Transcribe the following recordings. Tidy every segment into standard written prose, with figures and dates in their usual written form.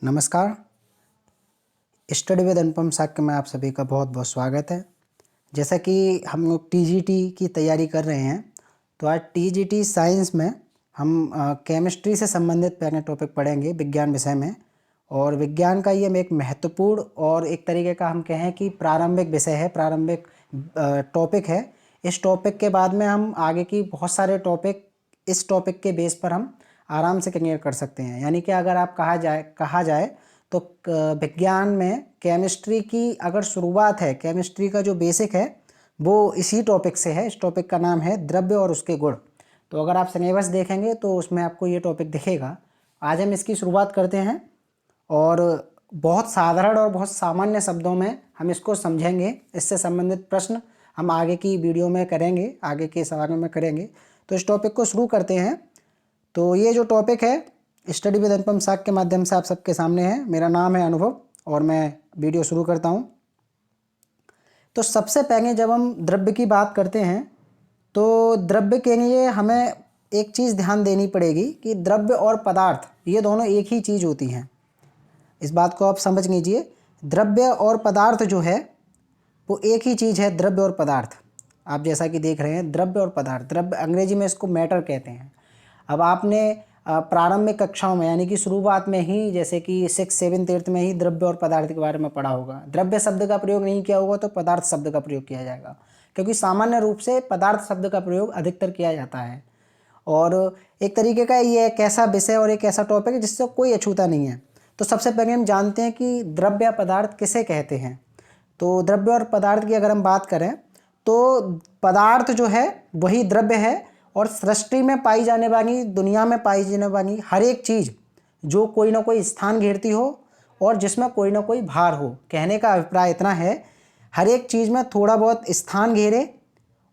नमस्कार। Study with अनुपम साक्य में आप सभी का बहुत बहुत स्वागत है। जैसा कि हम लोग टीजीटी की तैयारी कर रहे हैं, तो आज टीजीटी साइंस में हम केमिस्ट्री से संबंधित पहले टॉपिक पढ़ेंगे विज्ञान विषय में। और विज्ञान का ये एक महत्वपूर्ण और एक तरीके का हम कहें कि प्रारंभिक विषय है, प्रारंभिक टॉपिक है। इस टॉपिक के बाद में हम आगे की बहुत सारे टॉपिक इस टॉपिक के बेस पर हम आराम से क्लियर कर सकते हैं। यानी कि अगर आप कहा जाए तो विज्ञान में केमिस्ट्री की अगर शुरुआत है, केमिस्ट्री का जो बेसिक है वो इसी टॉपिक से है। इस टॉपिक का नाम है द्रव्य और उसके गुण। तो अगर आप सिलेबस देखेंगे तो उसमें आपको ये टॉपिक दिखेगा। आज हम इसकी शुरुआत करते हैं और बहुत साधारण और बहुत सामान्य शब्दों में हम इसको समझेंगे। इससे संबंधित प्रश्न हम आगे की वीडियो में करेंगे, आगे के सवालों में करेंगे। तो इस टॉपिक को शुरू करते हैं। तो ये जो टॉपिक है स्टडी विद अनुपम साक्य के माध्यम से आप सबके सामने है। मेरा नाम है अनुभव और मैं वीडियो शुरू करता हूँ। तो सबसे पहले जब हम द्रव्य की बात करते हैं तो द्रव्य के लिए हमें एक चीज़ ध्यान देनी पड़ेगी कि द्रव्य और पदार्थ ये दोनों एक ही चीज़ होती हैं। इस बात को आप समझ लीजिए। द्रव्य और पदार्थ जो है वो एक ही चीज़ है, द्रव्य और पदार्थ। आप जैसा कि देख रहे हैं द्रव्य और पदार्थ, द्रव्य अंग्रेजी में इसको मैटर कहते हैं। अब आपने प्रारंभिक कक्षाओं में यानी कि शुरुआत में ही, जैसे कि 6, 7, 8 में ही द्रव्य और पदार्थ के बारे में पढ़ा होगा। द्रव्य शब्द का प्रयोग नहीं किया होगा तो पदार्थ शब्द का प्रयोग किया जाएगा, क्योंकि सामान्य रूप से पदार्थ शब्द का प्रयोग अधिकतर किया जाता है। और एक तरीके का ये एक ऐसा विषय और एक ऐसा टॉपिक है जिससे कोई अछूता नहीं है। तो सबसे पहले हम जानते हैं कि द्रव्य या पदार्थ किसे कहते हैं। तो द्रव्य और पदार्थ की अगर हम बात करें तो पदार्थ जो है वही द्रव्य है, और सृष्टि में पाई जाने वाली, दुनिया में पाई जाने वाली हर एक चीज़ जो कोई ना कोई स्थान घेरती हो और जिसमें कोई ना कोई भार हो। कहने का अभिप्राय इतना है, हर एक चीज़ में थोड़ा बहुत स्थान घेरे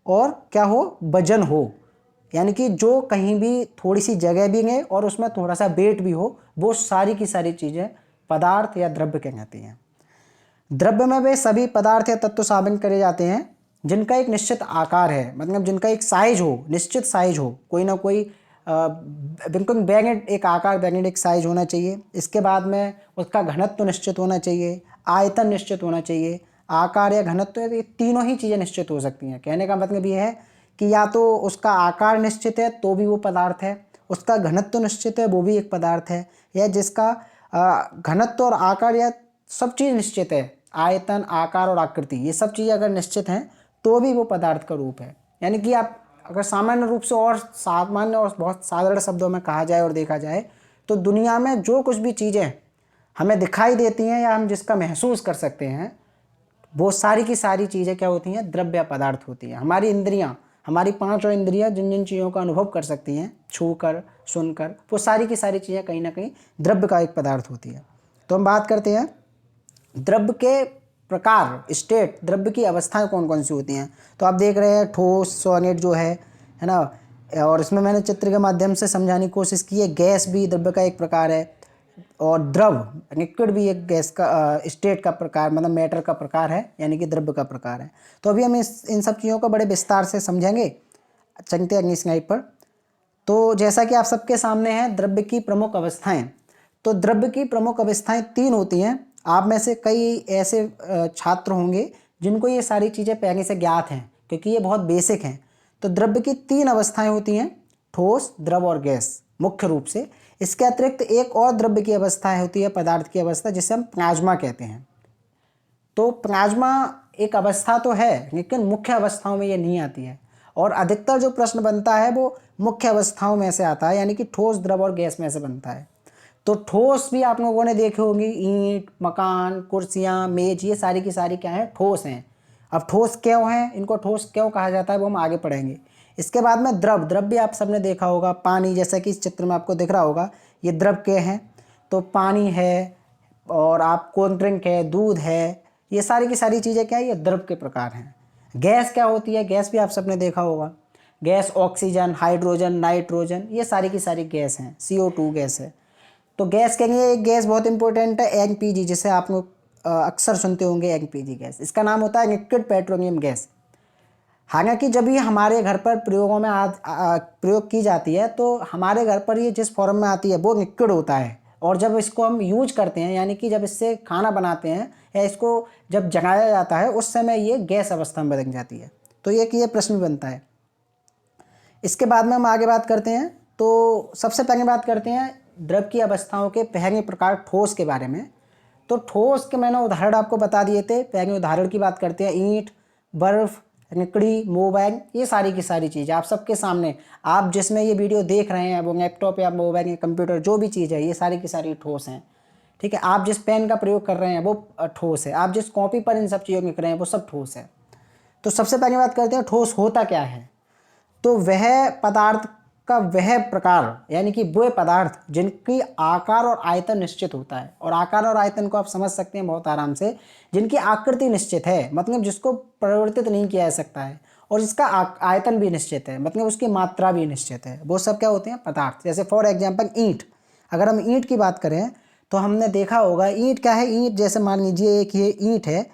और क्या हो, वजन हो। यानी कि जो कहीं भी थोड़ी सी जगह भी है और उसमें थोड़ा सा वेट भी हो, वो सारी की सारी चीज़ें पदार्थ या द्रव्य कहलाती हैं। द्रव्य में वे सभी पदार्थ या तत्व शामिल करे जाते हैं जिनका एक निश्चित आकार है, मतलब जिनका एक साइज हो, निश्चित साइज हो, कोई ना कोई बिल्कुल बैगेट एक आकार, बैगेट एक साइज होना चाहिए। इसके बाद में उसका घनत्व निश्चित होना चाहिए, आयतन निश्चित होना चाहिए। आकार या घनत्व, ये तीनों ही चीज़ें निश्चित हो सकती हैं। कहने का मतलब ये है कि या तो उसका आकार निश्चित है तो भी वो पदार्थ है, उसका घनत्व निश्चित है वो भी एक पदार्थ है, या जिसका घनत्व और आकार या सब चीज़ निश्चित है, आयतन, आकार और आकृति, ये सब चीज़ें अगर निश्चित हैं तो भी वो पदार्थ का रूप है। यानी कि आप अगर सामान्य रूप से और सामान्य और बहुत साधारण शब्दों में कहा जाए और देखा जाए तो दुनिया में जो कुछ भी चीज़ें हमें दिखाई देती हैं या हम जिसका महसूस कर सकते हैं, वो सारी की सारी चीज़ें क्या होती हैं, द्रव्य पदार्थ होती हैं। हमारी इंद्रियां, हमारी 5 और इंद्रियां जिन जिन चीज़ों का अनुभव कर सकती हैं, छू कर, सुनकर, वो सारी की सारी चीज़ें कहीं ना कहीं द्रव्य का एक पदार्थ होती है। तो हम बात करते हैं द्रव्य के प्रकार, स्टेट, द्रव्य की अवस्थाएं कौन कौन सी होती हैं। तो आप देख रहे हैं ठोस, सॉलिड जो है ना, और इसमें मैंने चित्र के माध्यम से समझाने की कोशिश की है। गैस भी द्रव्य का एक प्रकार है, और द्रव, लिक्विड भी एक गैस का स्टेट का प्रकार, मतलब मैटर का प्रकार है, यानी कि द्रव्य का प्रकार है। तो अभी हम इन सब चीज़ों को बड़े विस्तार से समझेंगे। चलते हैं अगली स्लाइड पर। तो जैसा कि आप सबके सामने है द्रव्य की प्रमुख अवस्थाएं। तो द्रव्य की प्रमुख अवस्थाएं 3 होती हैं। आप में से कई ऐसे छात्र होंगे जिनको ये सारी चीज़ें पहले से ज्ञात हैं, क्योंकि ये बहुत बेसिक हैं। तो द्रव्य की 3 अवस्थाएं होती हैं, ठोस, द्रव और गैस, मुख्य रूप से। इसके अतिरिक्त एक और द्रव्य की अवस्था होती है, पदार्थ की अवस्था, जिसे हम प्लाज्मा कहते हैं। तो प्लाज्मा एक अवस्था तो है, लेकिन मुख्य अवस्थाओं में ये नहीं आती है, और अधिकतर जो प्रश्न बनता है वो मुख्य अवस्थाओं में से आता है, यानी कि ठोस, द्रव और गैस में से बनता है। तो ठोस भी आप लोगों ने देखे होंगे, ईंट, मकान, कुर्सियाँ, मेज, ये सारी की सारी क्या है, ठोस हैं। अब ठोस क्यों हैं, इनको ठोस क्यों कहा जाता है वो हम आगे पढ़ेंगे। इसके बाद में द्रव, द्रव भी आप सबने देखा होगा, पानी, जैसा कि इस चित्र में आपको दिख रहा होगा, ये द्रव के हैं। तो पानी है, और आप कोल्ड ड्रिंक है, दूध है, ये सारी की सारी चीज़ें क्या है, ये द्रव के प्रकार हैं। गैस क्या होती है, गैस भी आप सबने देखा होगा। गैस ऑक्सीजन, हाइड्रोजन, नाइट्रोजन, ये सारी की सारी गैस हैं। CO2 गैस है। तो गैस के लिए एक गैस बहुत इंपॉर्टेंट है, LPG, जिसे आप लोग अक्सर सुनते होंगे, LPG गैस। इसका नाम होता है लिक्विड पेट्रोलियम गैस। हालांकि जब ये हमारे घर पर प्रयोगों में प्रयोग की जाती है तो हमारे घर पर ये जिस फॉर्म में आती है वो लिक्विड होता है, और जब इसको हम यूज करते हैं यानी कि जब इससे खाना बनाते हैं या इसको जब जगाया जाता है उस समय ये गैस अवस्था में बदल जाती है। तो ये प्रश्न बनता है। इसके बाद में हम आगे बात करते हैं। तो सबसे पहले बात करते हैं द्रव की अवस्थाओं के पहले प्रकार ठोस के बारे में। तो ठोस के मैंने उदाहरण आपको बता दिए थे। पहले उदाहरण की बात करते हैं, ईंट, बर्फ़, लकड़ी, मोबाइल, ये सारी की सारी चीज़ें आप सबके सामने, आप जिसमें ये वीडियो देख रहे हैं वो लैपटॉप या मोबाइल या कंप्यूटर, जो भी चीज़ है ये सारी की सारी ठोस हैं। ठीक है, आप जिस पेन का प्रयोग कर रहे हैं वो ठोस है, आप जिस कॉपी पर इन सब चीज़ों में कर रहे हैं वो सब ठोस है। तो सबसे पहले बात करते हैं ठोस होता क्या है। तो वह पदार्थ का वह प्रकार यानी कि वो पदार्थ जिनकी आकार और आयतन निश्चित होता है, और आकार और आयतन को आप समझ सकते हैं बहुत आराम से, जिनकी आकृति निश्चित है मतलब जिसको परिवर्तित नहीं किया जा सकता है, और जिसका आयतन भी निश्चित है मतलब उसकी मात्रा भी निश्चित है, वो सब क्या होते हैं पदार्थ। जैसे फॉर एग्जाम्पल ईंट, अगर हम ईंट की बात करें तो हमने देखा होगा ईंट क्या है। ईंट जैसे मान लीजिए एक ये ईंट है,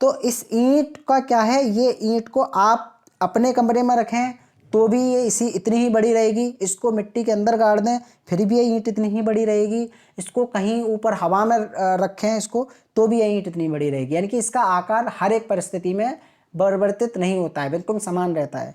तो इस ईंट का क्या है, ये ईंट को आप अपने कमरे में रखें तो भी ये इतनी ही बड़ी रहेगी, इसको मिट्टी के अंदर गाड़ दें फिर भी ये ईंट इतनी ही बड़ी रहेगी, इसको कहीं ऊपर हवा में रखें इसको तो भी ये ईंट इतनी बड़ी रहेगी। यानी कि इसका आकार हर एक परिस्थिति में परिवर्तित नहीं होता है, बिल्कुल समान रहता है।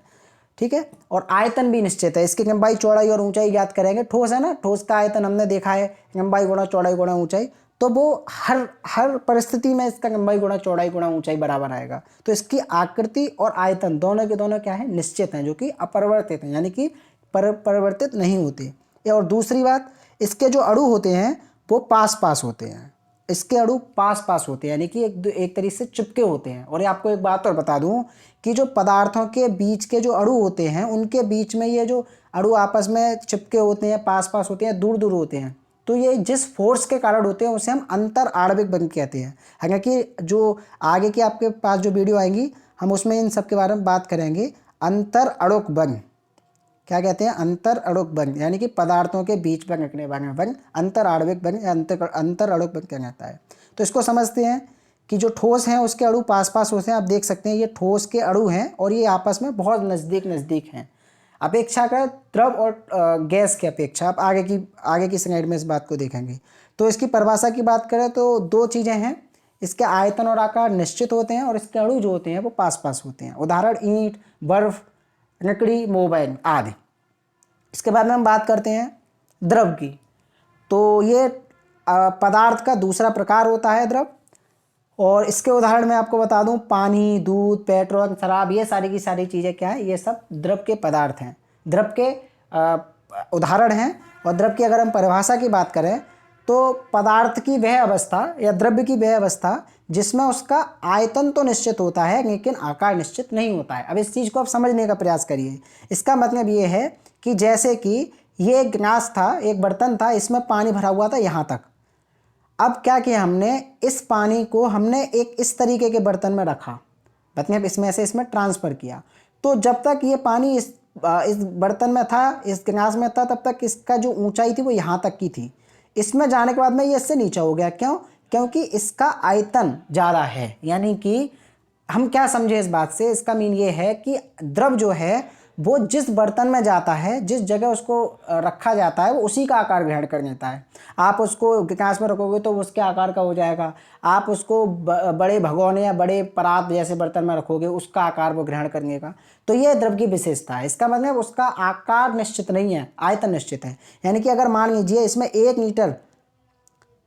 ठीक है, और आयतन भी निश्चित है। इसकी लंबाई, चौड़ाई और ऊंचाई ज्ञात करेंगे। ठोस है ना, ठोस का आयतन हमने देखा है, लंबाई गुणा चौड़ाई गुणा ऊंचाई, तो वो हर परिस्थिति में इसका लंबाई गुणा चौड़ाई गुणा ऊंचाई बराबर आएगा। तो इसकी आकृति और आयतन दोनों के दोनों क्या है, निश्चित हैं, जो कि अपरिवर्तित हैं, यानी कि परिवर्तित नहीं होते। और दूसरी बात, इसके जो अणु होते हैं वो पास पास होते हैं। इसके अणु पास पास होते हैं यानी कि एक तरीके से चिपके होते हैं। और ये आपको एक बात और बता दूं कि जो पदार्थों के बीच के जो अणु होते हैं उनके बीच में ये जो अणु आपस में चिपके होते हैं, पास पास होते हैं, दूर दूर होते हैं, तो ये जिस फोर्स के कारण होते हैं उसे हम अंतर आणविक बल कहते हैं। हालांकि जो आगे की आपके पास जो वीडियो आएंगी हम उसमें इन सब के बारे में बात करेंगे। अंतर अणुक बल क्या कहते हैं, अंतर अणुक बल, यानी कि पदार्थों के बीच में रखने वाला बल अंतर आणविक बल या अंतर अणुक बल क्या कहता है। तो इसको समझते हैं कि जो ठोस हैं उसके अणु पास पास होते हैं। आप देख सकते हैं ये ठोस के अणु हैं और ये आपस में बहुत नज़दीक हैं अपेक्षाकृत द्रव और गैस की अपेक्षा। आप आगे की स्लाइड में इस बात को देखेंगे। तो इसकी परिभाषा की बात करें तो दो चीज़ें हैं, इसके आयतन और आकार निश्चित होते हैं और इसके अणु जो होते हैं वो पास पास होते हैं। उदाहरण ईंट, बर्फ, लकड़ी, मोबाइल आदि। इसके बाद में हम बात करते हैं द्रव की। तो ये पदार्थ का दूसरा प्रकार होता है द्रव, और इसके उदाहरण मैं आपको बता दूं पानी, दूध, पेट्रोल, शराब, ये सारी की सारी चीज़ें क्या है, ये सब द्रव के पदार्थ हैं, द्रव के उदाहरण हैं। और द्रव की अगर हम परिभाषा की बात करें तो पदार्थ की वह अवस्था या द्रव्य की वह अवस्था जिसमें उसका आयतन तो निश्चित होता है लेकिन आकार निश्चित नहीं होता है। अब इस चीज़ को आप समझने का प्रयास करिए। इसका मतलब ये है कि जैसे कि ये एक गिलास था, एक बर्तन था, इसमें पानी भरा हुआ था यहाँ तक। अब क्या किया हमने, इस पानी को हमने एक इस तरीके के बर्तन में रखा, मतलब इसमें से इसमें ट्रांसफ़र किया। तो जब तक ये पानी इस बर्तन में था, इस गिलास में था, तब तक इसका जो ऊंचाई थी वो यहाँ तक की थी। इसमें जाने के बाद में ये इससे नीचे हो गया। क्यों? क्योंकि इसका आयतन ज़्यादा है। यानी कि हम क्या समझे इस बात से, इसका मीन ये है कि द्रव जो है वो जिस बर्तन में जाता है, जिस जगह उसको रखा जाता है वो उसी का आकार ग्रहण कर लेता है। आप उसको गिलास में रखोगे तो उसके आकार का हो जाएगा, आप उसको बड़े भगोने या बड़े परात जैसे बर्तन में रखोगे उसका आकार वो ग्रहण कर लेगा। तो ये द्रव की विशेषता है। इसका मतलब उसका आकार निश्चित नहीं है, आयतन निश्चित है। यानी कि अगर मान लीजिए इसमें 1 लीटर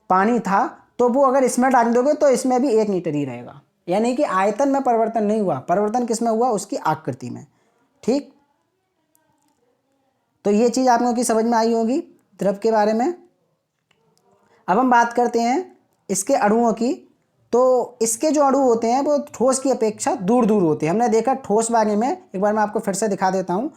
पानी था तो वो अगर इसमें डाल दोगे तो इसमें भी 1 लीटर ही रहेगा। यानी कि आयतन में परिवर्तन नहीं हुआ, परिवर्तन किस में हुआ, उसकी आकृति में। ठीक, तो ये चीज़ आप लोगों की समझ में आई होगी द्रव के बारे में। अब हम बात करते हैं इसके अणुओं की। तो इसके जो अणु होते हैं वो ठोस की अपेक्षा दूर दूर होते हैं। हमने देखा ठोस वाले में, एक बार मैं आपको फिर से दिखा देता हूँ।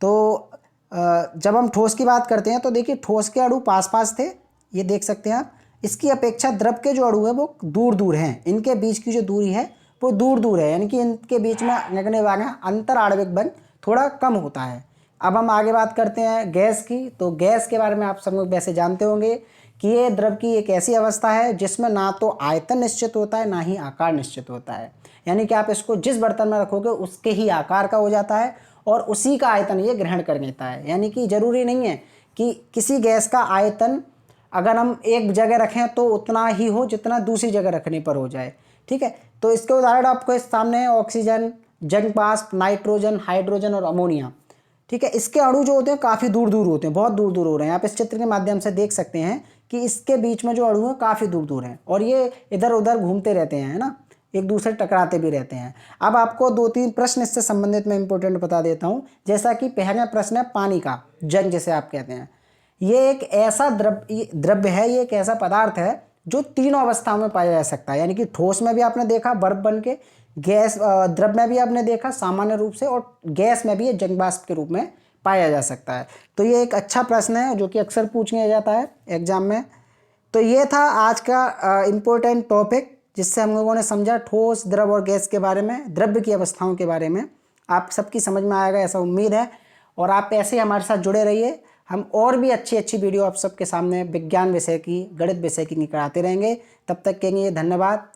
तो जब हम ठोस की बात करते हैं तो देखिए ठोस के अणु पास पास थे, ये देख सकते हैं आप। इसकी अपेक्षा द्रव के जो अणु है वो दूर दूर हैं, इनके बीच की जो दूरी है वो दूर दूर है, यानी कि इनके बीच में लगने वाला अंतर आणविक बल थोड़ा कम होता है। अब हम आगे बात करते हैं गैस की। तो गैस के बारे में आप सब लोग वैसे जानते होंगे कि ये द्रव की एक ऐसी अवस्था है जिसमें ना तो आयतन निश्चित होता है ना ही आकार निश्चित होता है। यानी कि आप इसको जिस बर्तन में रखोगे उसके ही आकार का हो जाता है और उसी का आयतन ये ग्रहण कर लेता है। यानी कि ज़रूरी नहीं है कि किसी गैस का आयतन अगर हम एक जगह रखें तो उतना ही हो जितना दूसरी जगह रखने पर हो जाए। ठीक है, तो इसके उदाहरण आपको इस सामने है, ऑक्सीजन, जंग वाष्प, नाइट्रोजन, हाइड्रोजन और अमोनिया। ठीक है, इसके अणु जो होते हैं काफ़ी दूर दूर होते हैं, बहुत दूर दूर हो रहे हैं। आप इस चित्र के माध्यम से देख सकते हैं कि इसके बीच में जो अणु है काफ़ी दूर दूर हैं और ये इधर उधर घूमते रहते हैं, है ना, एक दूसरे टकराते भी रहते हैं। अब आपको 2-3 प्रश्न इससे संबंधित मैं इंपॉर्टेंट बता देता हूँ। जैसा कि पहला प्रश्न है पानी का, जल जिसे आप कहते हैं। ये एक ऐसा द्रव्य है, ये एक ऐसा पदार्थ है जो तीनों अवस्थाओं में पाया जा सकता है, यानी कि ठोस में भी आपने देखा बर्फ बन के, गैस द्रव में भी आपने देखा सामान्य रूप से, और गैस में भी ये जंग वाष्प के रूप में पाया जा सकता है। तो ये एक अच्छा प्रश्न है जो कि अक्सर पूछ लिया जाता है एग्जाम में। तो ये था आज का इम्पोर्टेंट टॉपिक, जिससे हम लोगों ने समझा ठोस, द्रव और गैस के बारे में, द्रव्य की अवस्थाओं के बारे में। आप सबकी समझ में आएगा ऐसा उम्मीद है, और आप ऐसे ही हमारे साथ जुड़े रहिए। हम और भी अच्छी अच्छी वीडियो आप सबके सामने विज्ञान विषय की, गणित विषय की निकल आते रहेंगे। तब तक के लिए धन्यवाद।